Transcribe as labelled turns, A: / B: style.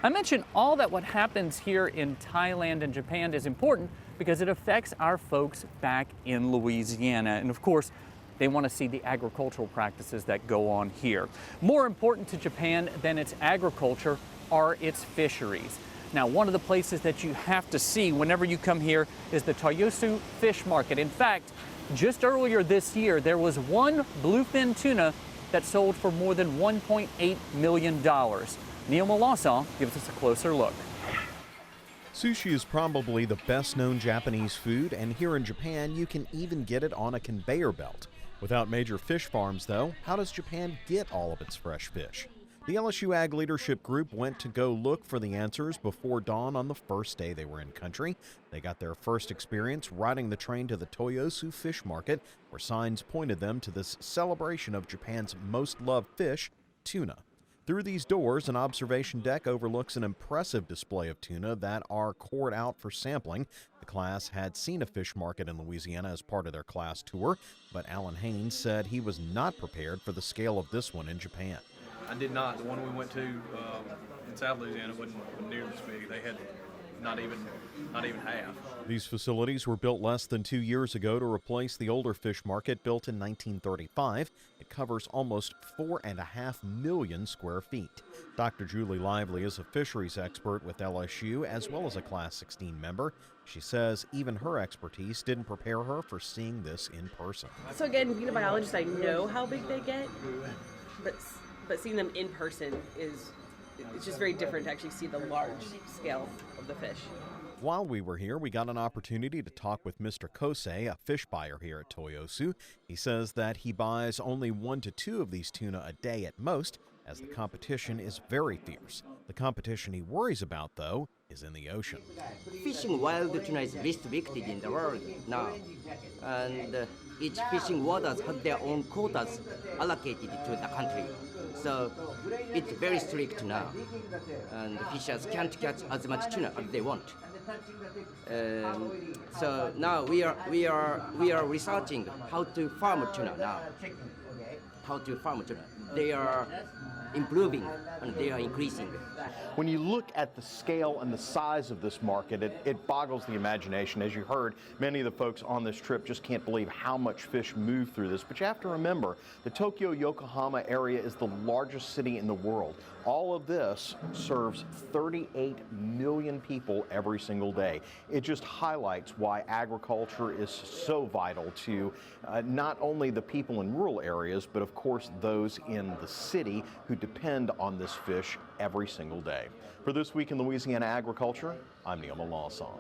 A: I mentioned all that what happens here in Thailand and Japan is important because it affects our folks back in Louisiana. And of course, they want to see the agricultural practices that go on here. More important to Japan than its agriculture are its fisheries. Now, one of the places that you have to see whenever you come here is the Toyosu Fish Market. In fact, just earlier this year, there was one bluefin tuna that sold for more than $1.8 million. Neil Malasan gives us a closer look.
B: Sushi is probably the best-known Japanese food, and here in Japan, you can even get it on a conveyor belt. Without major fish farms, though, how does Japan get all of its fresh fish? The LSU Ag Leadership Group went to go look for the answers before dawn on the first day they were in country. They got their first experience riding the train to the Toyosu Fish Market, where signs pointed them to this celebration of Japan's most loved fish, tuna. Through these doors, an observation deck overlooks an impressive display of tuna that are cored out for sampling. The class had seen a fish market in Louisiana as part of their class tour, but Alan Haynes said he was not prepared for the scale of this one in Japan.
C: I did not. The one we went to in South Louisiana wasn't nearly as big. They had not even half.
B: These facilities were built less than 2 years ago to replace the older fish market built in 1935. It covers almost 4.5 million square feet. Dr. Julie Lively is a fisheries expert with LSU as well as a Class 16 member. She says even her expertise didn't prepare her for seeing this in person.
D: So again, being a biologist, I know how big they get, but seeing them in person it's just very different to actually see the large scale of the fish.
B: While we were here, we got an opportunity to talk with Mr. Kosei, a fish buyer here at Toyosu. He says that he buys only 1 to 2 of these tuna a day at most, as the competition is very fierce. The competition he worries about, though, is in the ocean.
E: Fishing wild tuna is restricted in the world now, and each fishing waters have their own quotas allocated to the country. So it's very strict now, and the fishers can't catch as much tuna as they want. So now we are researching how to farm tuna now. They are improving and they are increasing.
F: When you look at the scale and the size of this market, it boggles the imagination. As you heard, many of the folks on this trip just can't believe how much fish move through this. But you have to remember, the Tokyo-Yokohama area is the largest city in the world. All of this serves 38 million people every single day. It just highlights why agriculture is so vital to not only the people in rural areas, but of course those in the city who depend on this fish every single day. For This Week in Louisiana Agriculture, I'm Neil Malasan.